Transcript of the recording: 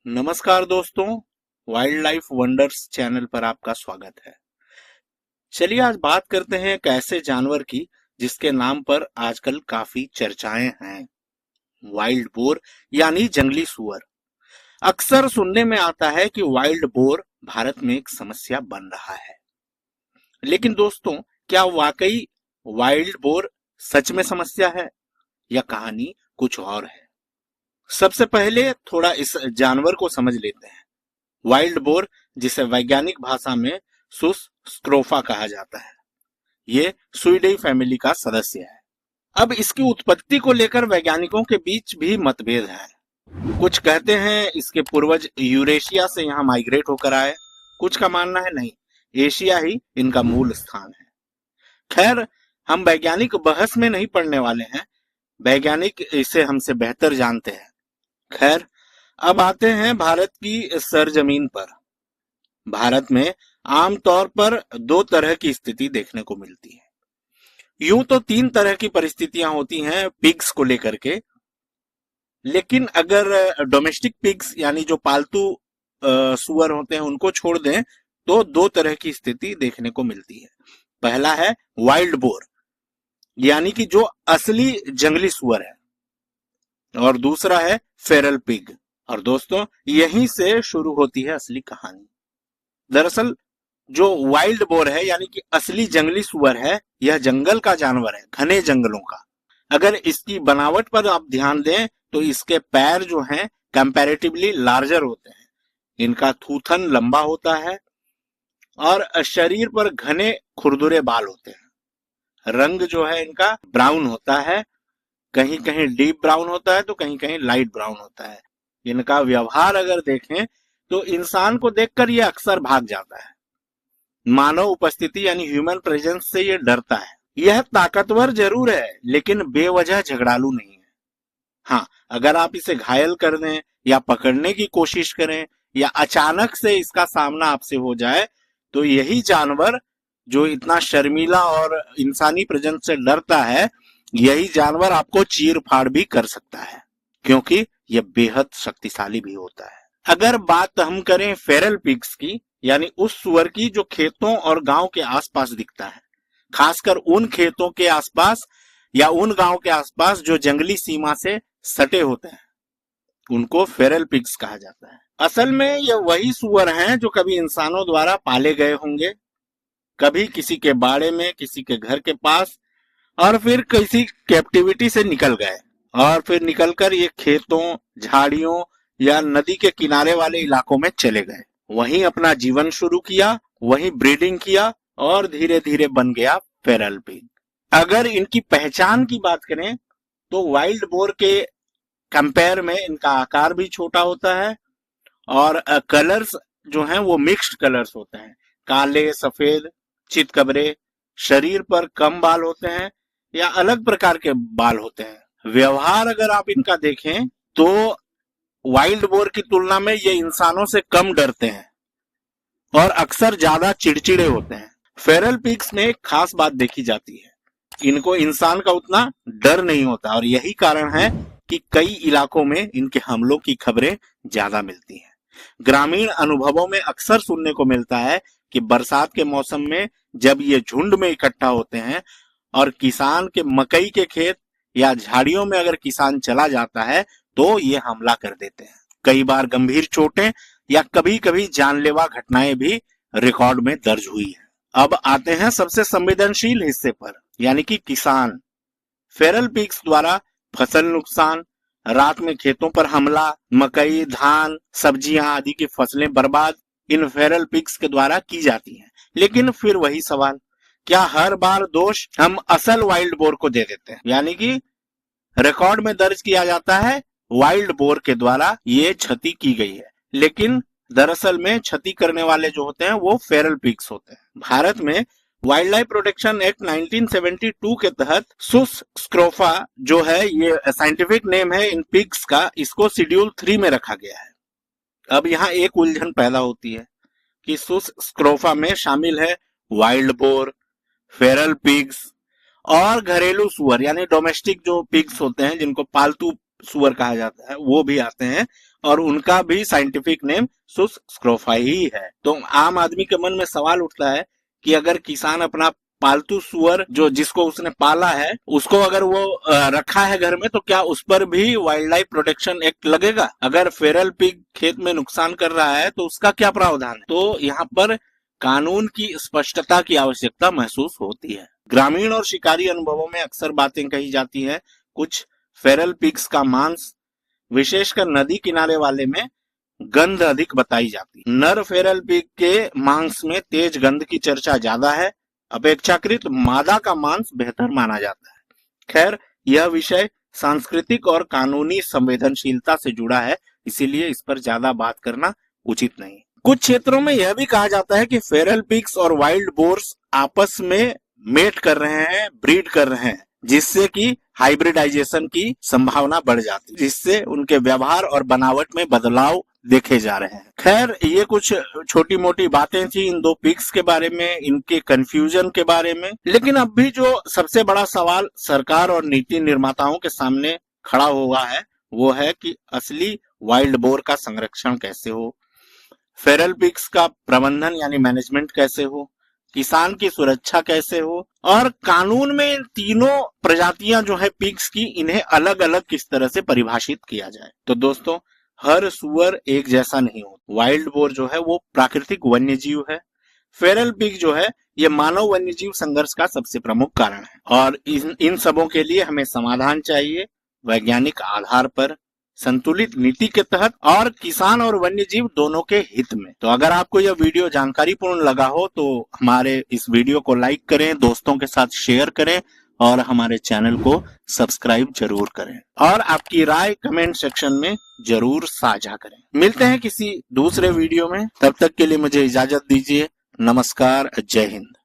नमस्कार दोस्तों, wild life wonders channel पर आपका स्वागत है। चलिए आज बात करते हैं एक ऐसे जानवर की जिसके नाम पर आजकल काफी चर्चाएं हैं। वाइल्ड बोर यानी जंगली सुअर। अक्सर सुनने में आता है कि वाइल्ड बोर भारत में एक समस्या बन रहा है, लेकिन दोस्तों क्या वाकई वाइल्ड बोर सच में समस्या है या कहानी कुछ और है? सबसे पहले थोड़ा इस जानवर को समझ लेते हैं। वाइल्ड बोर, जिसे वैज्ञानिक भाषा में सुस स्क्रोफा कहा जाता है, ये सुइडेई फैमिली का सदस्य है। अब इसकी उत्पत्ति को लेकर वैज्ञानिकों के बीच भी मतभेद है। कुछ कहते हैं इसके पूर्वज यूरेशिया से यहाँ माइग्रेट होकर आए, कुछ का मानना है नहीं, एशिया ही इनका मूल स्थान है। खैर, हम वैज्ञानिक बहस में नहीं पड़ने वाले हैं, वैज्ञानिक इसे हमसे बेहतर जानते हैं। खैर, अब आते हैं भारत की सरजमीन पर। भारत में आमतौर पर दो तरह की स्थिति देखने को मिलती है। यूं तो तीन तरह की परिस्थितियां होती हैं पिग्स को लेकर के, लेकिन अगर डोमेस्टिक पिग्स यानी जो पालतू सुअर होते हैं उनको छोड़ दें तो दो तरह की स्थिति देखने को मिलती है। पहला है वाइल्ड बोर, यानी कि जो असली जंगली सुअर है, और दूसरा है फेरल पिग। और दोस्तों, यहीं से शुरू होती है असली कहानी। दरअसल जो वाइल्ड बोर है यानी कि असली जंगली सुअर है, यह जंगल का जानवर है, घने जंगलों का। अगर इसकी बनावट पर आप ध्यान दें तो इसके पैर जो हैं कंपैरेटिवली लार्जर होते हैं, इनका थूथन लंबा होता है और शरीर पर घने खुरदुरे बाल होते हैं। रंग जो है इनका ब्राउन होता है, कहीं कहीं डीप ब्राउन होता है तो कहीं कहीं लाइट ब्राउन होता है। इनका व्यवहार अगर देखें तो इंसान को देखकर ये अक्सर भाग जाता है। मानव उपस्थिति यानी ह्यूमन प्रेजेंस से ये डरता है। यह ताकतवर जरूर है लेकिन बेवजह झगड़ालू नहीं है। हाँ, अगर आप इसे घायल कर दें या पकड़ने की कोशिश करें या अचानक से इसका सामना आपसे हो जाए तो यही जानवर जो इतना शर्मीला और इंसानी प्रेजेंस से डरता है, यही जानवर आपको चीर फाड़ भी कर सकता है, क्योंकि यह बेहद शक्तिशाली भी होता है। अगर बात हम करें फेरल पिग्स की, यानी उस सुअर की जो खेतों और गांव के आसपास दिखता है, खासकर उन खेतों के आसपास या उन गांव के आसपास जो जंगली सीमा से सटे होते हैं, उनको फेरल पिग्स कहा जाता है। असल में यह वही सुअर हैं जो कभी इंसानों द्वारा पाले गए होंगे, कभी किसी के बाड़े में, किसी के घर के पास, और फिर किसी कैप्टिविटी से निकल गए और फिर निकलकर ये खेतों, झाड़ियों या नदी के किनारे वाले इलाकों में चले गए। वहीं अपना जीवन शुरू किया, वहीं ब्रीडिंग किया और धीरे धीरे बन गया फेरल पिग। अगर इनकी पहचान की बात करें तो वाइल्ड बोर के कंपेयर में इनका आकार भी छोटा होता है और कलर्स जो हैं वो मिक्स्ड कलर्स होते हैं, काले, सफेद, चितकबरे। शरीर पर कम बाल होते हैं या अलग प्रकार के बाल होते हैं। व्यवहार अगर आप इनका देखें तो वाइल्ड बोर की तुलना में ये इंसानों से कम डरते हैं और अक्सर ज्यादा चिड़चिड़े होते हैं। फेरल पिग्स में एक खास बात देखी जाती है, इनको इंसान का उतना डर नहीं होता और यही कारण है कि कई इलाकों में इनके हमलों की खबरें ज्यादा मिलती हैं। ग्रामीण अनुभवों में अक्सर सुनने को मिलता है कि बरसात के मौसम में जब ये झुंड में इकट्ठा होते हैं और किसान के मकई के खेत या झाड़ियों में अगर किसान चला जाता है तो ये हमला कर देते हैं। कई बार गंभीर चोटें या कभी कभी जानलेवा घटनाएं भी रिकॉर्ड में दर्ज हुई है। अब आते हैं सबसे संवेदनशील हिस्से पर, यानी कि किसान। फेरल पिग्स द्वारा फसल नुकसान, रात में खेतों पर हमला, मकई, धान, सब्जियां आदि की फसलें बर्बाद इन फेरल पिग्स के द्वारा की जाती हैं। लेकिन फिर वही सवाल, क्या हर बार दोष हम असल वाइल्ड बोर को दे देते हैं? यानी कि रिकॉर्ड में दर्ज किया जाता है वाइल्ड बोर के द्वारा ये क्षति की गई है, लेकिन दरअसल में क्षति करने वाले जो होते हैं वो फेरल पिग्स होते हैं। भारत में वाइल्ड लाइफ प्रोटेक्शन एक्ट 1972 के तहत सुस स्क्रोफा जो है, ये साइंटिफिक नेम है इन पिग्स का, इसको शेड्यूल 3 में रखा गया है। अब यहाँ एक उलझन पैदा होती है कि सुस स्क्रोफा में शामिल है वाइल्ड बोर, फेरल पिग्स और घरेलू सुअर यानी डोमेस्टिक जो पिग्स होते हैं जिनको पालतू सुअर कहा जाता है वो भी आते हैं, और उनका भी साइंटिफिक नेम शुष्क स्क्रोफाई ही है। तो आम आदमी के मन में सवाल उठता है कि अगर किसान अपना पालतू सुअर जो जिसको उसने पाला है उसको अगर वो रखा है घर में, तो क्या उस पर भी वाइल्ड लाइफ प्रोटेक्शन एक्ट लगेगा? अगर फेरल पिग खेत में नुकसान कर रहा है तो उसका क्या प्रावधान है? तो यहाँ पर कानून की स्पष्टता की आवश्यकता महसूस होती है। ग्रामीण और शिकारी अनुभवों में अक्सर बातें कही जाती है। कुछ फेरल पिग्स का मांस, विशेषकर नदी किनारे वाले में, गंध अधिक बताई जाती है। नर फेरल पिग के मांस में तेज गंध की चर्चा ज्यादा है। अपेक्षाकृत मादा का मांस बेहतर माना जाता है। खैर, यह विषय सांस्कृतिक और कानूनी संवेदनशीलता से जुड़ा है, इसीलिए इस पर ज्यादा बात करना उचित नहीं। कुछ क्षेत्रों में यह भी कहा जाता है कि फेरल पिग्स और वाइल्ड बोर्स आपस में मेट कर रहे हैं, ब्रीड कर रहे हैं, जिससे कि हाइब्रिडाइजेशन की संभावना बढ़ जाती है, जिससे उनके व्यवहार और बनावट में बदलाव देखे जा रहे हैं। खैर, ये कुछ छोटी मोटी बातें थी इन दो पिग्स के बारे में, इनके कंफ्यूजन के बारे में। लेकिन अब भी जो सबसे बड़ा सवाल सरकार और नीति निर्माताओं के सामने खड़ा हुआ है वो है कि असली वाइल्ड बोर का संरक्षण कैसे हो, फेरल पिग्स का प्रबंधन यानी मैनेजमेंट कैसे हो, किसान की सुरक्षा कैसे हो, और कानून में इन तीनों प्रजातियां जो है पिग्स की, इन्हें अलग अलग किस तरह से परिभाषित किया जाए। तो दोस्तों, हर सुअर एक जैसा नहीं होता। वाइल्ड बोर जो है वो प्राकृतिक वन्य जीव है। फेरल पिग जो है ये मानव वन्य जीव संघर्ष का सबसे प्रमुख कारण है, और इन सबों के लिए हमें समाधान चाहिए, वैज्ञानिक आधार पर, संतुलित नीति के तहत, और किसान और वन्य जीव दोनों के हित में। तो अगर आपको यह वीडियो जानकारीपूर्ण लगा हो तो हमारे इस वीडियो को लाइक करें, दोस्तों के साथ शेयर करें, और हमारे चैनल को सब्सक्राइब जरूर करें, और आपकी राय कमेंट सेक्शन में जरूर साझा करें। मिलते हैं किसी दूसरे वीडियो में, तब तक के लिए मुझे इजाजत दीजिए। नमस्कार, जय हिंद।